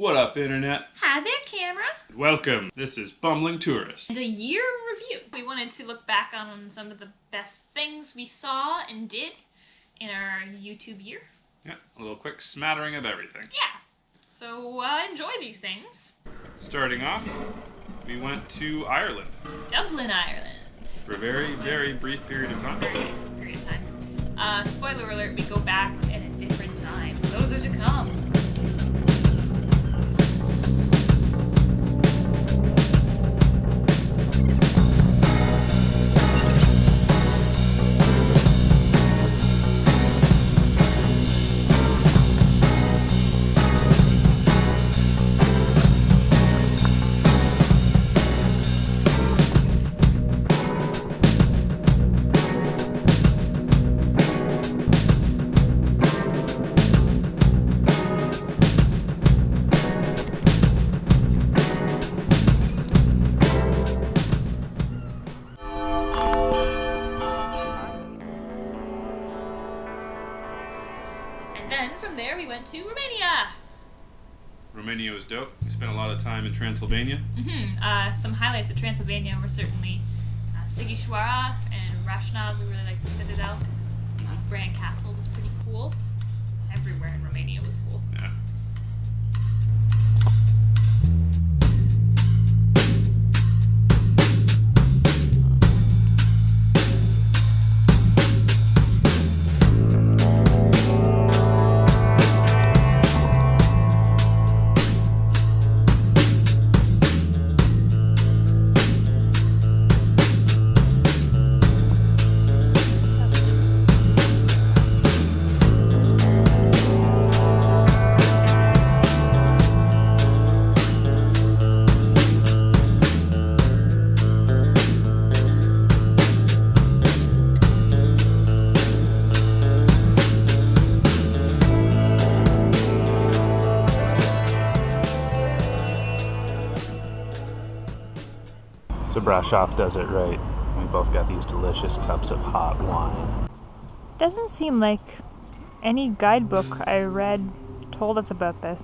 What up, Internet? Hi there, camera. Welcome. This is Bumbling Tourist. And a year review. We wanted to look back on some of the best things we saw and did in our YouTube year. Yeah, a little quick smattering of everything. Yeah. So enjoy these things. Starting off, we went to Ireland. Dublin, Ireland. For a very, very brief period of time. Very brief period of time. Spoiler alert, we go back at a different time. Those are to come. Then from there we went to Romania. Romania was dope. We spent a lot of time in Transylvania. Some highlights of Transylvania were certainly Sighișoara and Rașnov. We really liked the citadel. Grand Castle was pretty cool. Everywhere in Romania was cool. Yeah. So Brasov does it right. We both got these delicious cups of hot wine. Doesn't seem like any guidebook I read told us about this.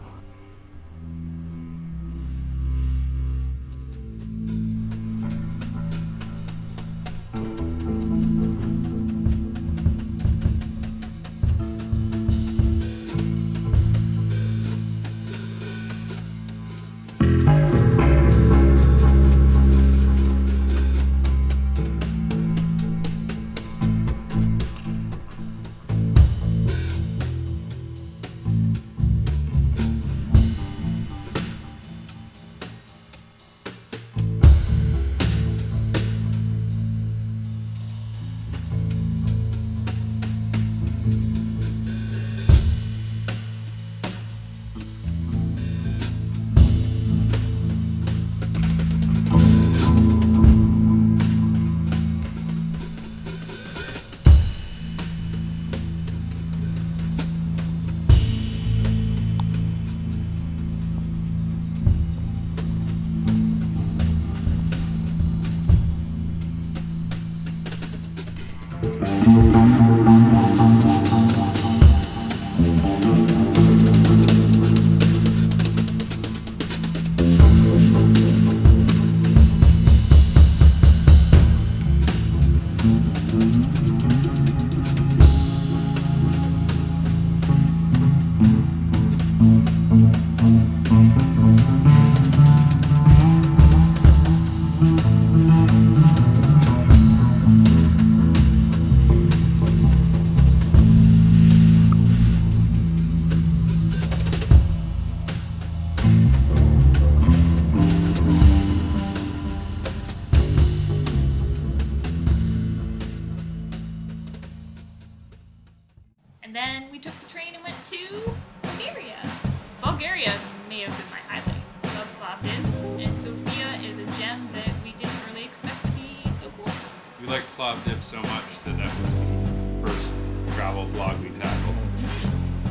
And then we took the train and went to Bulgaria. Bulgaria may have been my highlight. Love Plovdiv, and Sofia is a gem that we didn't really expect to be so cool. We liked Plovdiv so much that was the first travel vlog we tackled.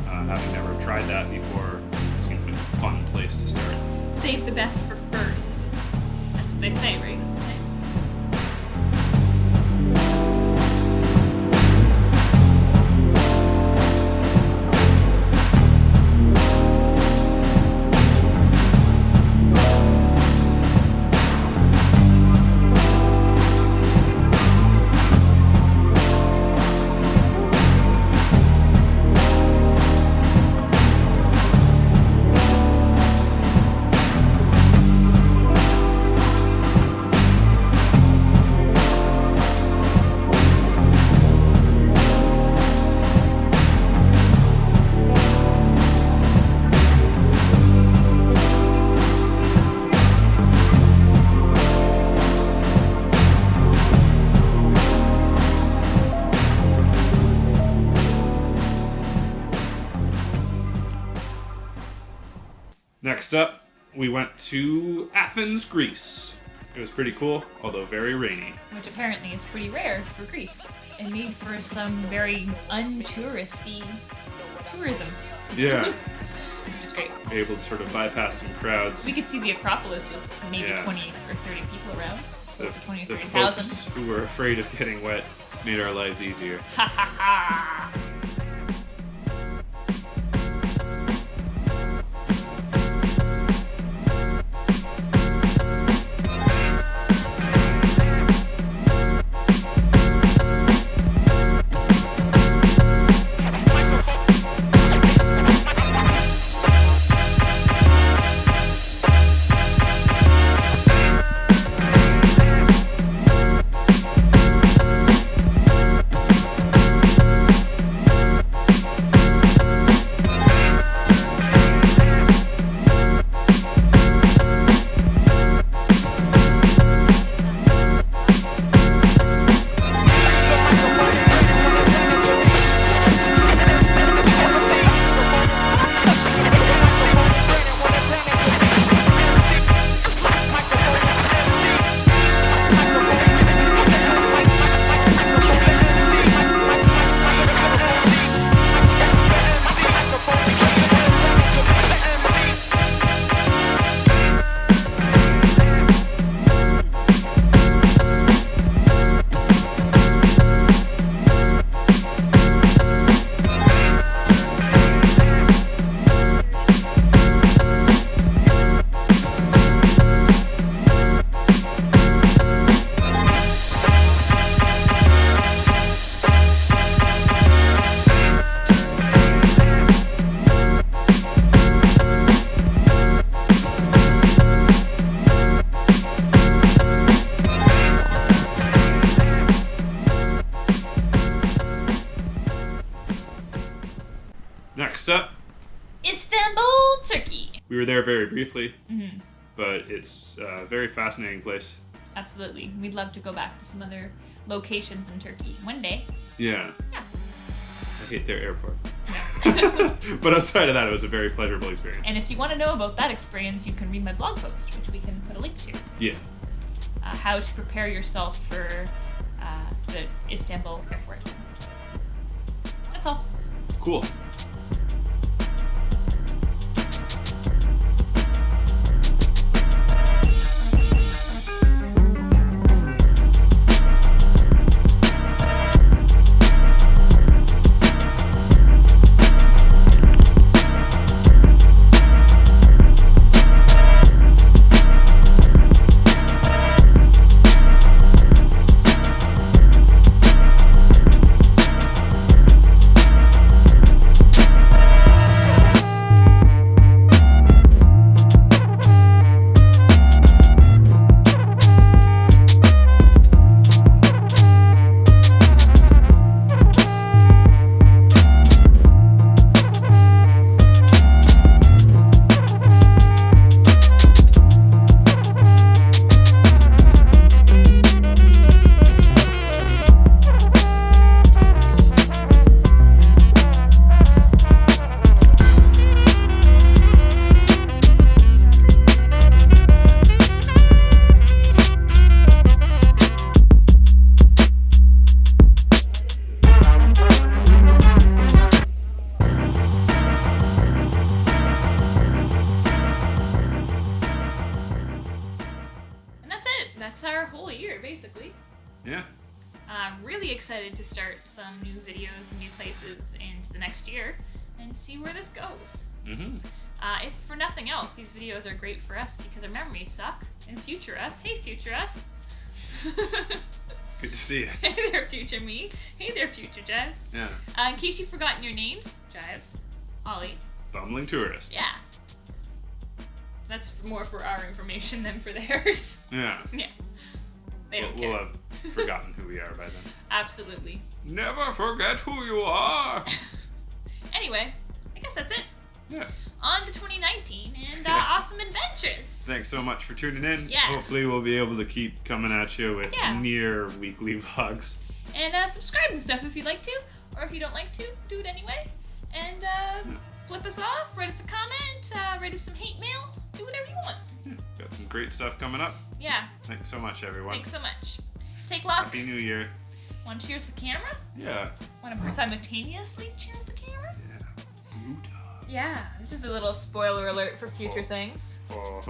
Having never tried that before, it seems like a fun place to start. Save the best for first. That's what they say, right? That's the same. Next up, we went to Athens, Greece. It was pretty cool, although very rainy. Which apparently is pretty rare for Greece. And made for some very untouristy tourism. Yeah. Which is great. Able to sort of bypass some crowds. We could see the Acropolis with maybe Yeah. 20 or 30 people around. The, Close to 20 or the 30,000. folks who were afraid of getting wet made our lives easier. Ha ha ha! Next up, Istanbul, Turkey. we were there very briefly, Mm-hmm. but it's a very fascinating place. Absolutely. We'd love to go back to some other locations in Turkey one day. Yeah. Yeah. I hate their airport. Yeah. But outside of that, it was a very pleasurable experience. And if you want to know about that experience, you can read my blog post, which we can put a link to. Yeah. How to prepare yourself for the Istanbul airport. That's all. Cool. basically. Yeah. I'm really excited to start some new videos and new places into the next year and see where this goes. Mm-hmm. If for nothing else, these videos are great for us because our memories suck. And future us, hey future us. Good to see you. Hey there, future me. Hey there, future Jives. Yeah. In case you've forgotten your names, Jives, Ollie. Bumbling tourist. Yeah. That's more for our information than for theirs. Yeah. Yeah. They don't We'll care. have forgotten who we are by then. Absolutely. Never forget who you are. Anyway, I guess that's it. Yeah. On to 2019 and Yeah. awesome adventures. Thanks so much for tuning in. Yeah. Hopefully we'll be able to keep coming at you with Yeah. near weekly vlogs. And subscribe and stuff if you'd like to, or if you don't like to, do it anyway. And flip us off, write us a comment, write us some hate mail, do whatever you want. Yeah, got some great stuff coming up. Yeah. Thanks so much, everyone. Thanks so much. Take luck. Happy New Year. Want to cheers the camera? Yeah. Want to simultaneously cheers the camera? Yeah. Buddha. Yeah. This is a little spoiler alert for future things. Oh.